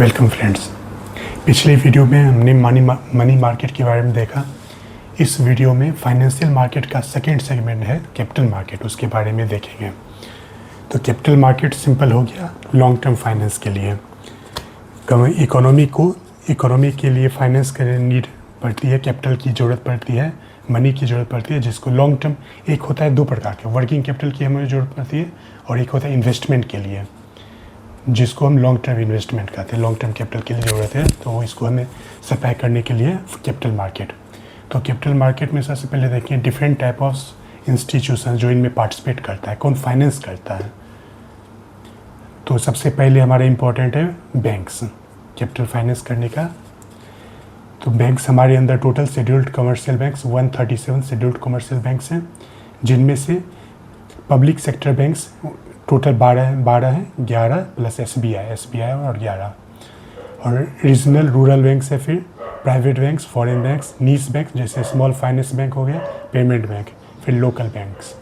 Welcome friends. पिछले video में हमने मनी मार्केट के बारे में देखा। इस वीडियो में फाइनेंशियल मार्केट का सेकंड सेगमेंट है कैपिटल मार्केट, उसके बारे में देखेंगे। तो कैपिटल मार्केट सिंपल हो गया लॉन्ग टर्म फाइनेंस के लिए। इकोनॉमी के लिए फाइनेंस की नीड पड़ती है, कैपिटल की ज़रूरत पड़ती है, मनी की ज़रूरत पड़ती है, जिसको लॉन्ग टर्म एक होता है दो प्रकार के, वर्किंग कैपिटल की हमें ज़रूरत पड़ती है और एक होता है इन्वेस्टमेंट के लिए, जिसको हम लॉन्ग टर्म इन्वेस्टमेंट कहते हैं। लॉन्ग टर्म कैपिटल की ज़रूरत है तो इसको हमें सप्लाई करने के लिए कैपिटल मार्केट। तो कैपिटल मार्केट में सबसे पहले देखें डिफरेंट टाइप ऑफ इंस्टीट्यूशन जो इनमें पार्टिसिपेट करता है, कौन फाइनेंस करता है। तो सबसे पहले हमारा इम्पोर्टेंट है बैंक्स, कैपिटल फाइनेंस करने का। तो बैंक्स हमारे अंदर total scheduled commercial banks 137 scheduled commercial banks हैं, जिनमें से पब्लिक सेक्टर बैंक्स टोटल 12 हैं, 11 प्लस एसबीआई और 11, और रीजनल रूरल बैंक्स है, फिर प्राइवेट बैंक्स, फॉरेन बैंक्स, नीश बैंक जैसे स्मॉल फाइनेंस बैंक हो गया, पेमेंट बैंक, फिर लोकल बैंक्स।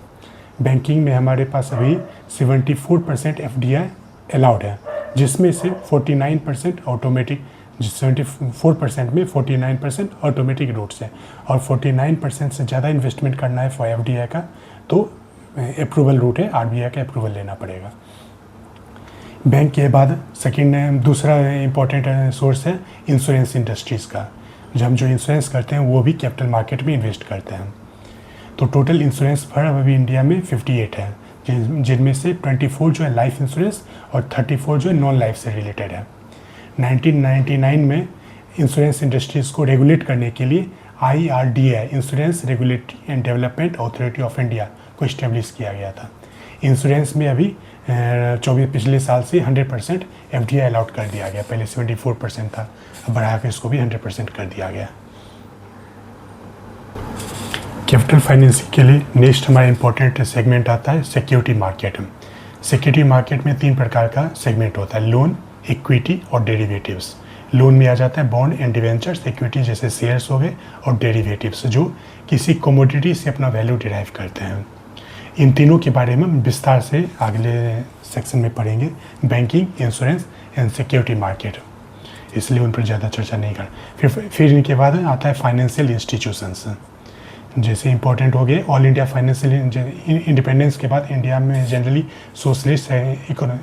बैंकिंग में हमारे पास अभी 74% एफडीआई अलाउड है, जिसमें से 49% ऑटोमेटिक, 74% में 49% ऑटोमेटिक रूट्स है, और 49% से ज़्यादा इन्वेस्टमेंट करना है फॉर एफडीआई का तो अप्रूवल रूट है, आरबीआई का अप्रूवल लेना पड़ेगा। बैंक के बाद दूसरा इम्पोर्टेंट सोर्स है इंश्योरेंस इंडस्ट्रीज़ का। जब जो इंश्योरेंस करते हैं वो भी कैपिटल मार्केट में इन्वेस्ट करते हैं। तो टोटल इंश्योरेंस फर्म अभी इंडिया में 58 है, जिनमें से 24 जो है लाइफ इंश्योरेंस और 34 जो है नॉन लाइफ से रिलेटेड है। 1999 में इंश्योरेंस इंडस्ट्रीज़ को रेगुलेट करने के लिए IRDAI, insurance regulatory and development authority of India को इस्टेब्लिश किया गया था। इंश्योरेंस में अभी पिछले साल से 100% एफडीआई अलाउड कर दिया गया। पहले 74% था, अब बढ़ा के इसको भी 100% कर दिया गया। कैपिटल फाइनेंसिंग के लिए नेक्स्ट हमारा इंपॉर्टेंट सेगमेंट आता है सिक्योरिटी मार्केट। सिक्योरिटी मार्केट में 3 प्रकार का सेगमेंट होता है, लोन, इक्विटी और डेरिवेटिव्स। लोन में आ जाता है बॉन्ड एंड डिवेंचर्स, इक्विटी जैसे शेयर्स हो गए, और डेरिवेटिव्स जो किसी कमोडिटी से अपना वैल्यू डिराइव करते हैं। इन तीनों के बारे में विस्तार से अगले सेक्शन में पढ़ेंगे, banking, insurance and security market, इसलिए उन पर ज़्यादा चर्चा नहीं कर। फिर इनके बाद आता है फाइनेंशियल इंस्टीट्यूशंस, जैसे इंपॉर्टेंट हो गए ऑल इंडिया फाइनेंशियल इंडिपेंडेंस के बाद इंडिया में जनरली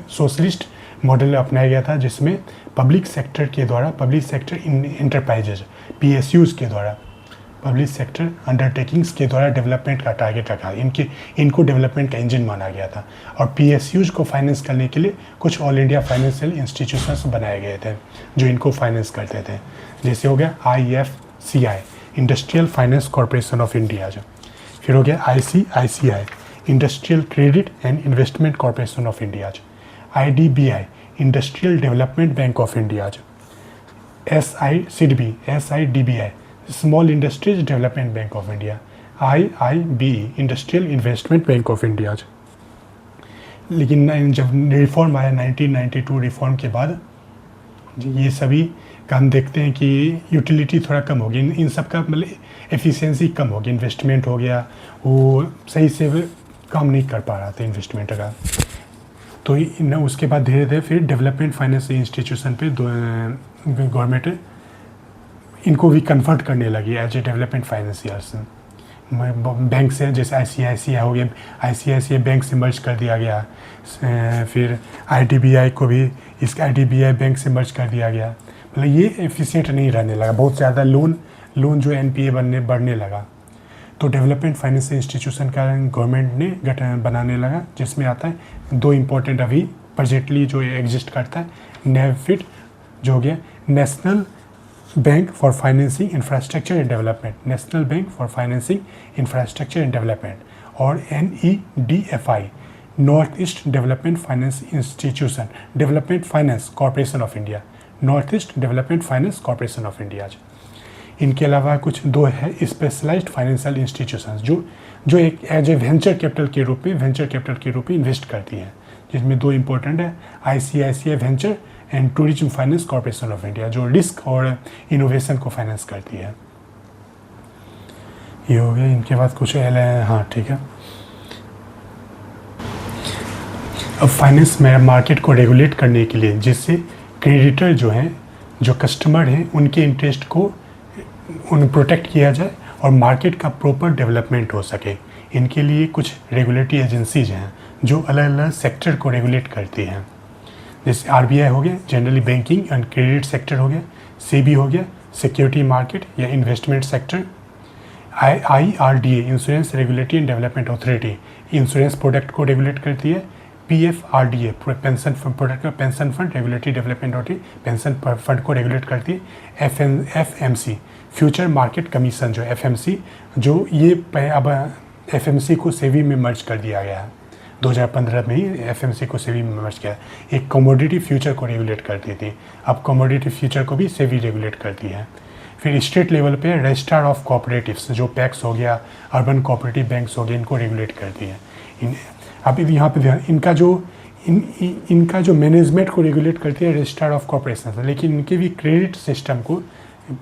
सोशलिस्ट मॉडल अपनाया गया था, जिसमें पब्लिक सेक्टर इंटरप्राइजेज PSUs के द्वारा, पब्लिक सेक्टर अंडरटेकिंग्स के द्वारा डेवलपमेंट का टारगेट रखा। इनको डेवलपमेंट का इंजन माना गया था, और PSUs को फाइनेंस करने के लिए कुछ ऑल इंडिया फाइनेंशियल इंस्टीट्यूशंस बनाए गए थे जो इनको फाइनेंस करते थे। जैसे हो गया IFCI, industrial finance corporation of India, फिर हो गया ICICI, industrial credit and investment corporation of India, IDBI, industrial development bank of India, SIDBI, small industries development bank of India, IIBE, industrial investment bank of India. लेकिन जब reform आया 1992 reform के बाद, ये सभी काम देखते हैं कि यूटिलिटी थोड़ा कम होगी, इन सब का मतलब एफिशिएंसी कम होगी, इन्वेस्टमेंट हो गया वो सही से काम नहीं कर पा रहा था इन्वेस्टमेंट का। तो उसके बाद धीरे धीरे फिर डेवलपमेंट फाइनेंस इंस्टीट्यूशन पे गवर्नमेंट इनको भी कन्वर्ट करने लगी as a development financiers. Bank से जैसे ICICI हो गया, ICICI बैंक से मर्ज कर दिया गया, फिर IDBI को भी इस IDBI बैंक से मर्ज कर दिया गया। मतलब ये एफिशिएंट नहीं रहने लगा, बहुत ज़्यादा लोन जो NPA बढ़ने लगा। तो डेवलपमेंट फाइनेंस इंस्टीट्यूशन का गवर्नमेंट ने बनाने लगा, जिसमें आता है 2 इम्पोर्टेंट अभी प्रेजेंटली जो एग्जिस्ट करता है, NABFID जो हो गया national bank for financing infrastructure and development, national bank for financing infrastructure and development, और NEDFI, north east development finance institution, development finance corporation of India, north east development finance corporation of India. इनके अलावा कुछ 2 है specialised financial institutions जो एक as a venture capital के रूप में इन्वेस्ट करती हैं, जिसमें 2 इंपॉर्टेंट है ICICI venture and tourism finance corporation of India, जो रिस्क और इनोवेशन को फाइनेंस करती है। ये हो गया। इनके बाद कुछ हाँ ठीक है। अब फाइनेंस मार्केट को रेगुलेट करने के लिए, जिससे क्रेडिटर जो हैं, जो कस्टमर हैं, उनके इंटरेस्ट को प्रोटेक्ट किया जाए और मार्केट का प्रॉपर डेवलपमेंट हो सके। इनके लिए कुछ रेगुलेटरी एजेंसीज हैं जो अलग अलग सेक्टर को रेगुलेट करती हैं, जैसे RBI हो गया, generally banking and credit sector हो गया, SEBI हो गया, सिक्योरिटी मार्केट या investment sector, IRDA, insurance regulatory and development authority, insurance product को रेगुलेट करती है, PFRDA, पेंशन प्रोडक्ट का pension fund regulatory development authority, pension fund को रेगुलेट करती है, FMC, फ्यूचर मार्केट कमीशन, जो FMC, जो ये अब FMC को SEBI में मर्ज कर दिया गया है, 2015 में ही FMC को SEBI में मर्ज किया। एक कमोडिटी फ्यूचर को रेगुलेट करती थी, अब कमोडिटी फ्यूचर को भी SEBI रेगुलेट करती है। फिर स्टेट लेवल पे रजिस्ट्रार ऑफ कोऑपरेटिव्स, जो पैक्स हो गया, अर्बन कोऑपरेटिव बैंक्स हो गए, इनको रेगुलेट करती है। अब यहाँ पे इनका जो मैनेजमेंट को रेगुलेट करती है रजिस्ट्रार ऑफ कॉर्पोरेशन, लेकिन इनके भी क्रेडिट सिस्टम को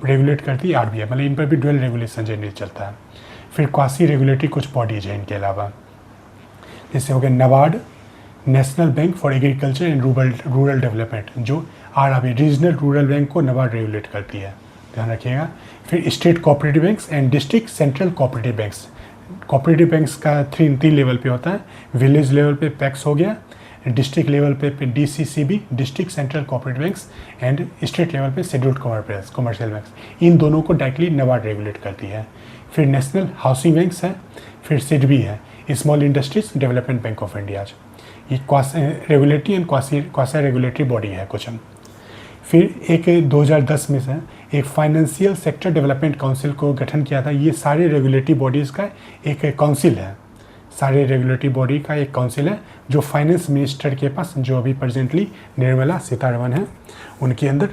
रेगुलेट करती है RBI, मतलब इन पर भी डुअल रेगुलेशन जनरली चलता है। फिर क्वासी रेगुलेटरी कुछ बॉडीज हैं इनके अलावा, जैसे हो गया NABARD, national bank for agriculture and rural development, जो RRB, रीजनल रूरल बैंक को NABARD रेगुलेट करती है, ध्यान रखिएगा। फिर state cooperative banks and district central cooperative banks, cooperative banks का तीन लेवल पे होता है, विलेज लेवल पे पैक्स हो गया, डिस्ट्रिक्ट लेवल पे DCCB, district central cooperative banks, and state level पे शेड्यूल्ड कमर्शियल बैंक्स, इन दोनों को डायरेक्टली NABARD रेगुलेट करती है। फिर नेशनल हाउसिंग बैंक्स है, फिर SIDBI है, small industries development bank of India, ये regulatory and quasi regulatory body है कुछ। फिर एक 2010 में से एक फाइनेंशियल सेक्टर डेवलपमेंट काउंसिल को गठन किया था। ये सारे रेगुलेटरी बॉडीज़ का एक काउंसिल है, सारे रेगुलेटरी बॉडी का एक काउंसिल है, जो फाइनेंस मिनिस्टर के पास, जो अभी प्रेजेंटली निर्मला सीतारमण है, उनके अंदर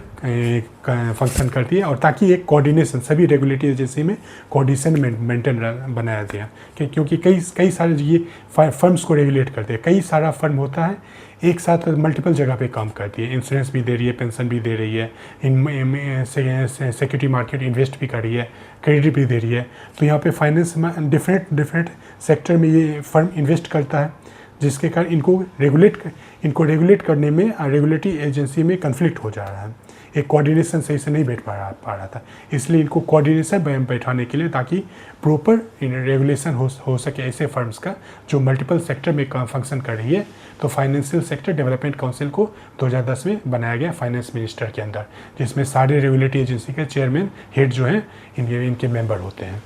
फंक्शन करती है, और ताकि एक कोऑर्डिनेशन सभी रेगुलेटरी एजेंसी में कोऑर्डिनेशन मेंटेन बनाया गया, क्योंकि कई सारे ये फर्म्स को रेगुलेट करते हैं, कई सारा फर्म होता है एक साथ मल्टीपल जगह पे काम करती है, इंश्योरेंस भी दे रही है, पेंशन भी दे रही है, सिक्योरिटी मार्केट इन्वेस्ट भी कर रही है, क्रेडिट भी दे रही है। तो यहाँ पे फाइनेंस में डिफरेंट सेक्टर में ये फर्म इन्वेस्ट करता है, जिसके कारण इनको रेगुलेट करने में रेगुलेटरी एजेंसी में कन्फ्लिक्ट हो जा रहा है, एक कोऑर्डिनेशन सही से नहीं बैठ पा रहा था, इसलिए इनको कोऑर्डिनेशन बैठाने के लिए, ताकि प्रॉपर रेगुलेशन हो सके ऐसे फर्म्स का जो मल्टीपल सेक्टर में फंक्शन कर रही है। तो फाइनेंशियल सेक्टर डेवलपमेंट काउंसिल को 2010 में बनाया गया फाइनेंस मिनिस्टर के अंदर, जिसमें सारे रेगुलेटरी एजेंसी के चेयरमैन हेड जो हैं इनके मेंबर होते हैं।